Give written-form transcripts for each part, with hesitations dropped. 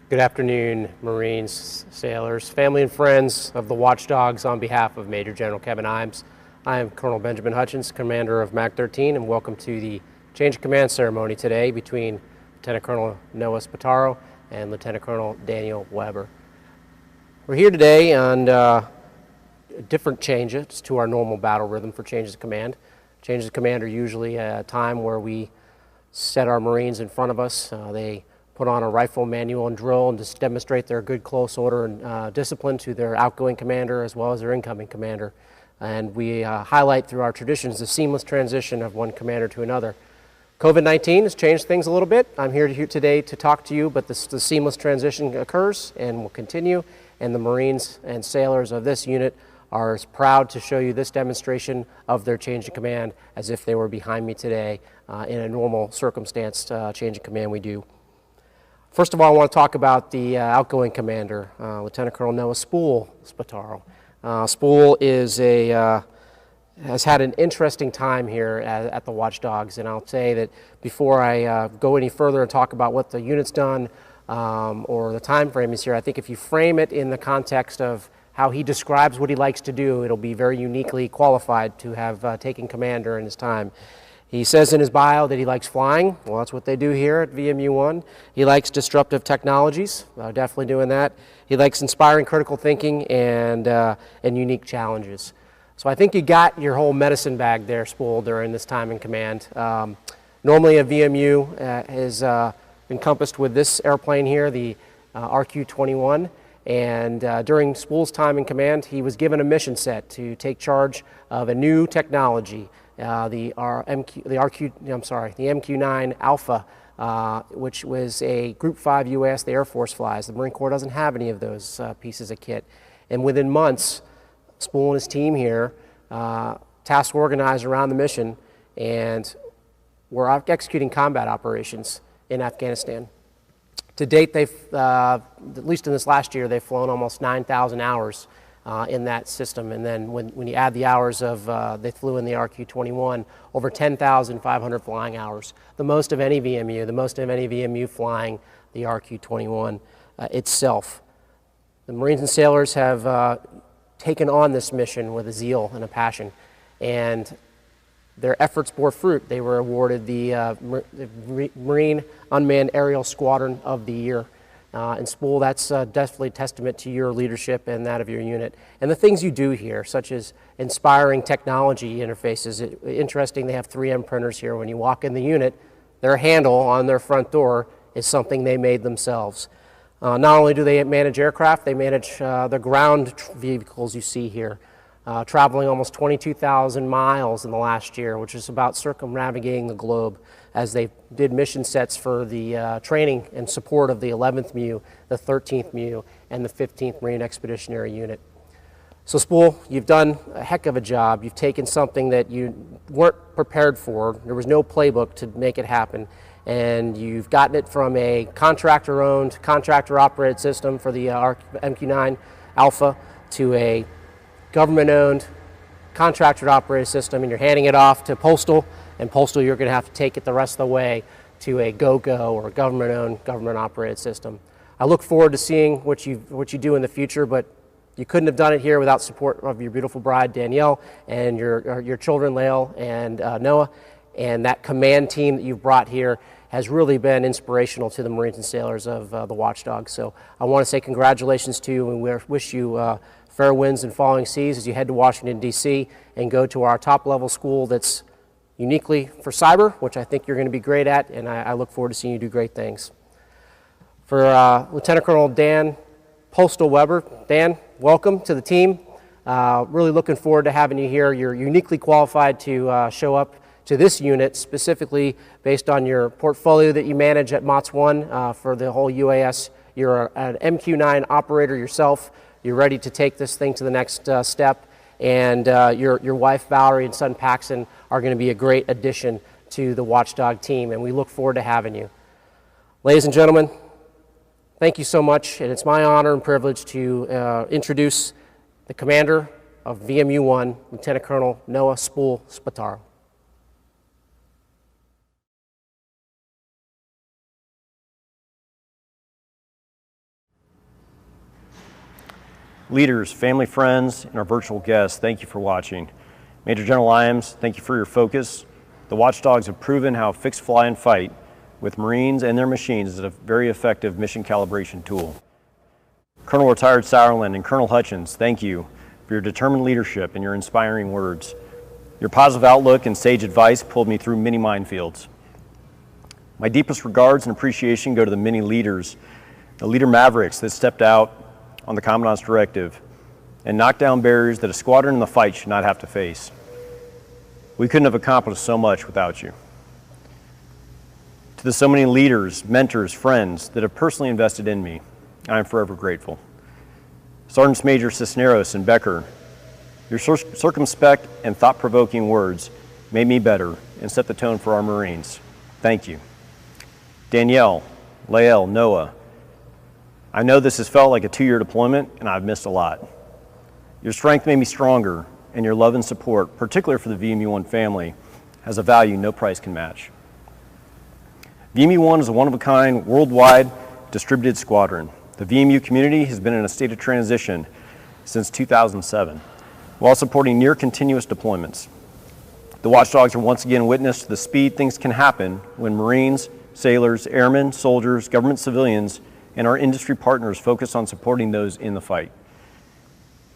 Good afternoon, Marines, sailors, family and friends of the Watchdogs. On behalf of Major General Kevin Imes, I am Colonel Benjamin Hutchins, commander of MAC 13, and welcome to the change of command ceremony today between Lieutenant Colonel Noah Spataro and Lieutenant Colonel Daniel Weber. We're here today on different changes to our normal battle rhythm for changes of command. Changes of command are usually a time where we set our Marines in front of us. They put on a rifle manual and drill and just demonstrate their good close order and discipline to their outgoing commander as well as their incoming commander. And we highlight through our traditions the seamless transition of one commander to another. COVID-19 has changed things a little bit. I'm here today to talk to you, but the seamless transition occurs and will continue, and the Marines and sailors of this unit are as proud to show you this demonstration of their change of command as if they were behind me today in a normal circumstance change of command we do. First of all, I want to talk about the outgoing commander, Lieutenant Colonel Noah Spataro. Spool is has had an interesting time here at the Watchdogs, and I'll say that before I go any further and talk about what the unit's done or the time frame is here, I think if you frame it in the context of how he describes what he likes to do, it'll be very uniquely qualified to have taken command during his time. He says in his bio that he likes flying. Well, that's what they do here at VMU-1. He likes disruptive technologies. Definitely doing that. He likes inspiring critical thinking and unique challenges. So I think you got your whole medicine bag there, Spool, during this time in command. Normally a VMU is encompassed with this airplane here, the RQ-21. And during Spool's time in command, he was given a mission set to take charge of a new technology. The MQ-9 Alpha, which was a Group 5 UAS the Air Force flies. The Marine Corps doesn't have any of those pieces of kit. And within months, Spool and his team here task organized around the mission and were executing combat operations in Afghanistan. To date, they've, at least in this last year, they've flown almost 9,000 hours in that system, and then when you add the hours of they flew in the RQ-21, over 10,500 flying hours, the most of any VMU flying the RQ-21 itself. The Marines and sailors have taken on this mission with a zeal and a passion, and their efforts bore fruit. They were awarded the Marine Unmanned Aerial Squadron of the Year. And Spool, that's definitely a testament to your leadership and that of your unit. And the things you do here, such as inspiring technology interfaces. Interesting, they have 3M printers here. When you walk in the unit, their handle on their front door is something they made themselves. Not only do they manage aircraft, they manage the ground vehicles you see here, traveling almost 22,000 miles in the last year, which is about circumnavigating the globe, as they did mission sets for the training and support of the 11th MU, the 13th MU, and the 15th Marine Expeditionary Unit. So Spool, you've done a heck of a job. You've taken something that you weren't prepared for. There was no playbook to make it happen. And you've gotten it from a contractor-owned, contractor-operated system for the MQ-9 Alpha to a government-owned, contractor-operated system, and you're handing it off to Postal, and Postal, you're going to have to take it the rest of the way to a GO-GO or a government-owned, government-operated system. I look forward to seeing what you do in the future, but you couldn't have done it here without support of your beautiful bride, Danielle, and your children, Lael and Noah, and that command team that you've brought here has really been inspirational to the Marines and sailors of the Watchdogs. So I want to say congratulations to you, and we wish you fair winds and falling seas as you head to Washington, D.C. and go to our top-level school that's uniquely for cyber, which I think you're going to be great at, and I look forward to seeing you do great things. For Lieutenant Colonel Dan Postal Weber, Dan, welcome to the team. Really looking forward to having you here. You're uniquely qualified to show up to this unit, specifically based on your portfolio that you manage at MOTS 1 for the whole UAS. You're an MQ-9 operator yourself. You're ready to take this thing to the next step. And your wife Valerie and son Paxton are going to be a great addition to the Watchdog team, and we look forward to having you. Ladies and gentlemen, thank you so much, and it's my honor and privilege to introduce the commander of VMU-1, Lieutenant Colonel Noah Spataro. Leaders, family, friends, and our virtual guests, thank you for watching. Major General Iams, thank you for your focus. The Watchdogs have proven how fixed fly and fight with Marines and their machines is a very effective mission calibration tool. Colonel Retired Sauerland and Colonel Hutchins, thank you for your determined leadership and your inspiring words. Your positive outlook and sage advice pulled me through many minefields. My deepest regards and appreciation go to the many leaders, the leader mavericks that stepped out on the Commandant's directive and knocked down barriers that a squadron in the fight should not have to face. We couldn't have accomplished so much without you. To the so many leaders, mentors, friends that have personally invested in me, I am forever grateful. Sergeants Major Cisneros and Becker, your circumspect and thought-provoking words made me better and set the tone for our Marines. Thank you. Danielle, Lael, Noah, I know this has felt like a 2-year deployment and I've missed a lot. Your strength made me stronger, and your love and support, particularly for the VMU-1 family, has a value no price can match. VMU-1 is a one-of-a-kind, worldwide distributed squadron. The VMU community has been in a state of transition since 2007, while supporting near continuous deployments. The Watchdogs are once again witness to the speed things can happen when Marines, sailors, airmen, soldiers, government civilians, and our industry partners focus on supporting those in the fight.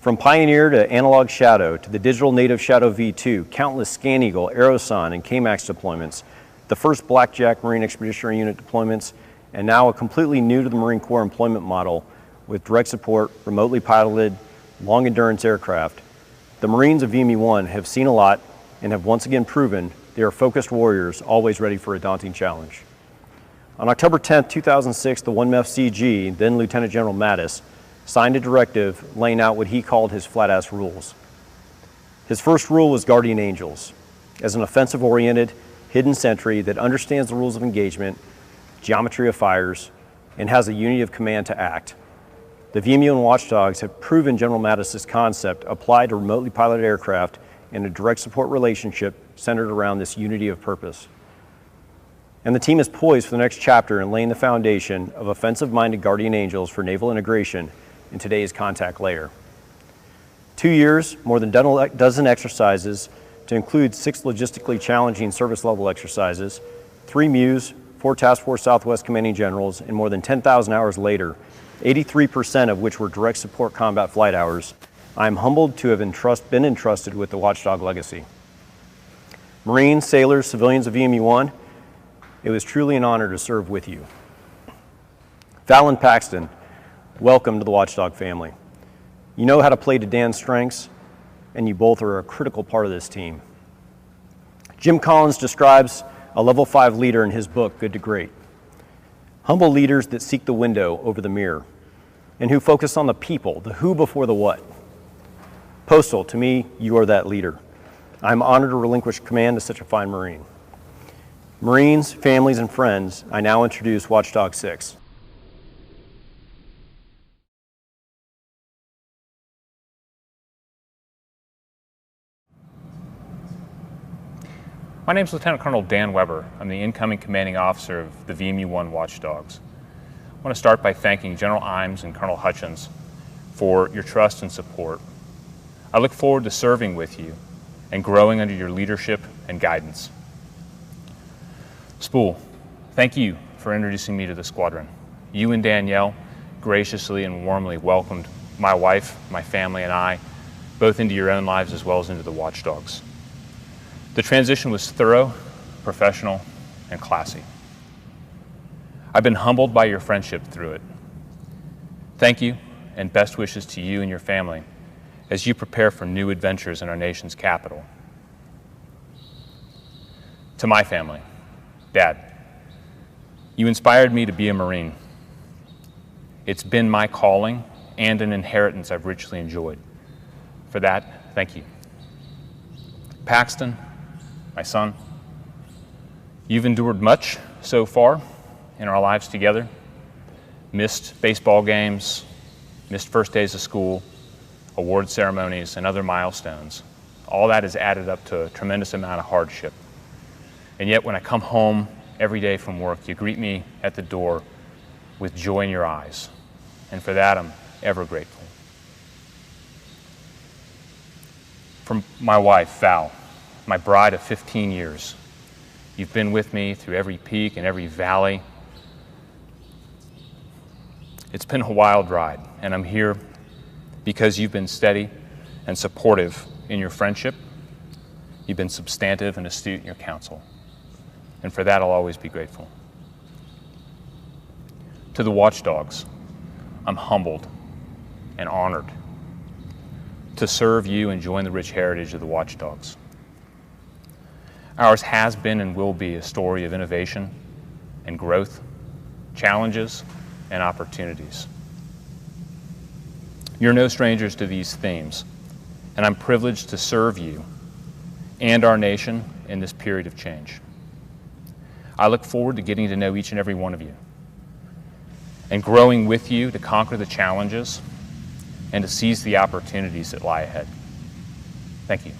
From Pioneer to Analog Shadow to the digital native Shadow V2, countless Scan Eagle, Aeroson, and KMAX deployments, the first Blackjack Marine Expeditionary Unit deployments, and now a completely new to the Marine Corps employment model with direct support, remotely piloted, long endurance aircraft. The Marines of VMU-1 have seen a lot and have once again proven they are focused warriors, always ready for a daunting challenge. On October 10, 2006, the 1MEF CG, then Lieutenant General Mattis, signed a directive laying out what he called his flat-ass rules. His first rule was Guardian Angels, as an offensive-oriented, hidden sentry that understands the rules of engagement, geometry of fires, and has a unity of command to act. The VMU and Watchdogs have proven General Mattis's concept applied to remotely piloted aircraft and a direct support relationship centered around this unity of purpose. And the team is poised for the next chapter in laying the foundation of offensive-minded Guardian Angels for naval integration in today's contact layer. 2 years, more than a dozen exercises to include 6 logistically challenging service level exercises, 3 MEUs, 4 Task Force Southwest Commanding Generals, and more than 10,000 hours later, 83% of which were direct support combat flight hours, I am humbled to have been entrusted with the Watchdog legacy. Marines, sailors, civilians of VMU-1, it was truly an honor to serve with you. Fallon Paxton, welcome to the Watchdog family. You know how to play to Dan's strengths, and you both are a critical part of this team. Jim Collins describes a level 5 leader in his book, Good to Great. Humble leaders that seek the window over the mirror, and who focus on the people, the who before the what. Postal, to me, you are that leader. I'm honored to relinquish command to such a fine Marine. Marines, families, and friends, I now introduce Watchdog 6. My name is Lieutenant Colonel Dan Weber. I'm the incoming commanding officer of the VMU-1 Watchdogs. I want to start by thanking General Iams and Colonel Hutchins for your trust and support. I look forward to serving with you and growing under your leadership and guidance. Spool, thank you for introducing me to the squadron. You and Danielle graciously and warmly welcomed my wife, my family, and I both into your own lives as well as into the Watchdogs. The transition was thorough, professional, and classy. I've been humbled by your friendship through it. Thank you, and best wishes to you and your family as you prepare for new adventures in our nation's capital. To my family, Dad, you inspired me to be a Marine. It's been my calling and an inheritance I've richly enjoyed. For that, thank you. Paxton, my son, you've endured much so far in our lives together. Missed baseball games, missed first days of school, award ceremonies, and other milestones. All that has added up to a tremendous amount of hardship. And yet when I come home every day from work, you greet me at the door with joy in your eyes. And for that, I'm ever grateful. From my wife, Val, my bride of 15 years. You've been with me through every peak and every valley. It's been a wild ride, and I'm here because you've been steady and supportive in your friendship. You've been substantive and astute in your counsel, and for that I'll always be grateful. To the watchdogs, I'm humbled and honored to serve you and join the rich heritage of the watchdogs. Ours has been and will be a story of innovation and growth, challenges and opportunities. You're no strangers to these themes, and I'm privileged to serve you and our nation in this period of change. I look forward to getting to know each and every one of you and growing with you to conquer the challenges and to seize the opportunities that lie ahead. Thank you.